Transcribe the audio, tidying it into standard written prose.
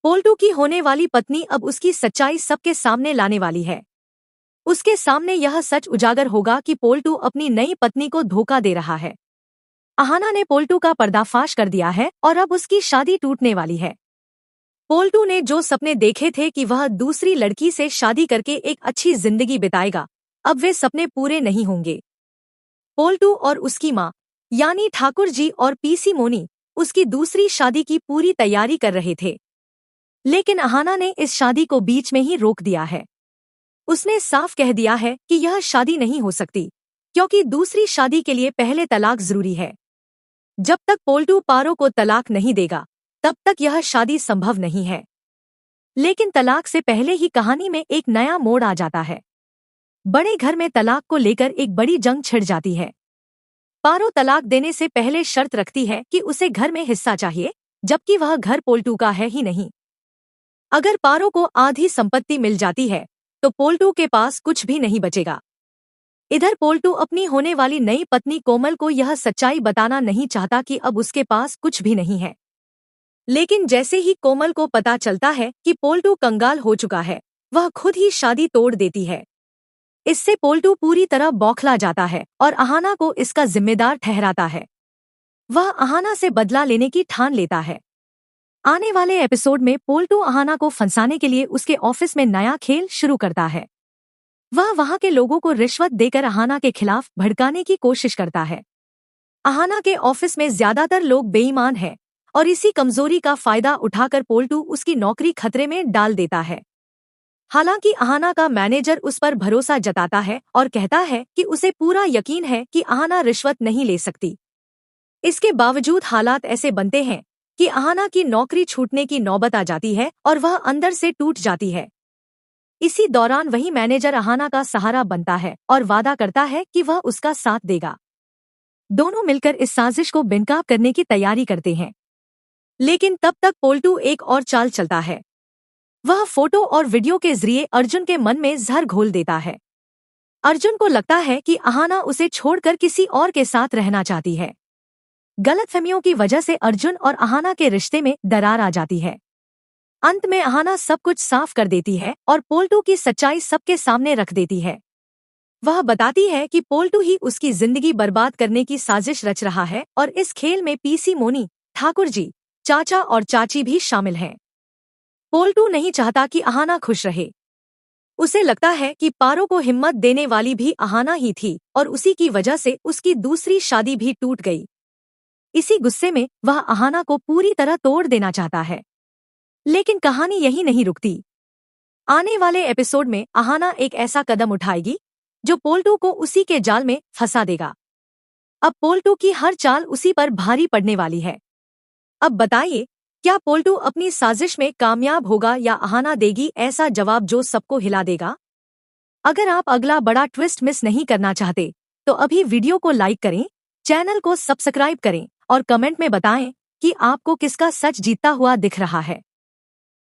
पोल्टू की होने वाली पत्नी अब उसकी सच्चाई सबके सामने लाने वाली है। उसके सामने यह सच उजागर होगा कि पोल्टू अपनी नई पत्नी को धोखा दे रहा है। अहाना ने पोल्टू का पर्दाफाश कर दिया है और अब उसकी शादी टूटने वाली है। पोल्टू ने जो सपने देखे थे कि वह दूसरी लड़की से शादी करके एक अच्छी जिंदगी बिताएगा, अब वे सपने पूरे नहीं होंगे। पोल्टू और उसकी माँ यानी ठाकुर जी और पीसी मोनी उसकी दूसरी शादी की पूरी तैयारी कर रहे थे, लेकिन अहाना ने इस शादी को बीच में ही रोक दिया है। उसने साफ कह दिया है कि यह शादी नहीं हो सकती, क्योंकि दूसरी शादी के लिए पहले तलाक जरूरी है। जब तक पोल्टू पारो को तलाक नहीं देगा, तब तक यह शादी संभव नहीं है। लेकिन तलाक से पहले ही कहानी में एक नया मोड़ आ जाता है। बड़े घर में तलाक को लेकर एक बड़ी जंग छिड़ जाती है। पारो तलाक देने से पहले शर्त रखती है कि उसे घर में हिस्सा चाहिए, जबकि वह घर पोल्टू का है ही नहीं। अगर पारो को आधी संपत्ति मिल जाती है तो पोल्टू के पास कुछ भी नहीं बचेगा। इधर पोल्टू अपनी होने वाली नई पत्नी कोमल को यह सच्चाई बताना नहीं चाहता कि अब उसके पास कुछ भी नहीं है। लेकिन जैसे ही कोमल को पता चलता है कि पोल्टू कंगाल हो चुका है, वह खुद ही शादी तोड़ देती है। इससे पोल्टू पूरी तरह बौखला जाता है और अहाना को इसका जिम्मेदार ठहराता है। वह अहाना से बदला लेने की ठान लेता है। आने वाले एपिसोड में पोल्टू अहाना को फंसाने के लिए उसके ऑफिस में नया खेल शुरू करता है। वह वहां के लोगों को रिश्वत देकर अहाना के खिलाफ भड़काने की कोशिश करता है। अहाना के ऑफिस में ज्यादातर लोग बेईमान हैं और इसी कमजोरी का फायदा उठाकर पोल्टू उसकी नौकरी खतरे में डाल देता है। हालांकि अहाना का मैनेजर उस पर भरोसा जताता है और कहता है कि उसे पूरा यकीन है कि अहाना रिश्वत नहीं ले सकती। इसके बावजूद हालात ऐसे बनते हैं कि अहाना की नौकरी छूटने की नौबत आ जाती है और वह अंदर से टूट जाती है। इसी दौरान वही मैनेजर अहाना का सहारा बनता है और वादा करता है कि वह उसका साथ देगा। दोनों मिलकर इस साजिश को बेनकाब करने की तैयारी करते हैं। लेकिन तब तक पोल्टू एक और चाल चलता है। वह फोटो और वीडियो के जरिए अर्जुन के मन में जहर घोल देता है। अर्जुन को लगता है कि अहाना उसे छोड़कर किसी और के साथ रहना चाहती है। गलतफहमियों की वजह से अर्जुन और अहाना के रिश्ते में दरार आ जाती है। अंत में अहाना सब कुछ साफ कर देती है और पोल्टू की सच्चाई सबके सामने रख देती है। वह बताती है कि पोल्टू ही उसकी जिंदगी बर्बाद करने की साजिश रच रहा है और इस खेल में पीसी मोनी, ठाकुर जी, चाचा और चाची भी शामिल हैं। पोल्टू नहीं चाहता कि अहाना खुश रहे। उसे लगता है कि पारो को हिम्मत देने वाली भी अहाना ही थी और उसी की वजह से उसकी दूसरी शादी भी टूट गई। इसी गुस्से में वह अहाना को पूरी तरह तोड़ देना चाहता है। लेकिन कहानी यही नहीं रुकती। आने वाले एपिसोड में अहाना एक ऐसा कदम उठाएगी जो पोल्टू को उसी के जाल में फंसा देगा। अब पोल्टू की हर चाल उसी पर भारी पड़ने वाली है। अब बताइए, क्या पोल्टू अपनी साजिश में कामयाब होगा या अहाना देगी ऐसा जवाब जो सबको हिला देगा? अगर आप अगला बड़ा ट्विस्ट मिस नहीं करना चाहते तो अभी वीडियो को लाइक करें, चैनल को सब्सक्राइब करें और कमेंट में बताएं कि आपको किसका सच जीतता हुआ दिख रहा है।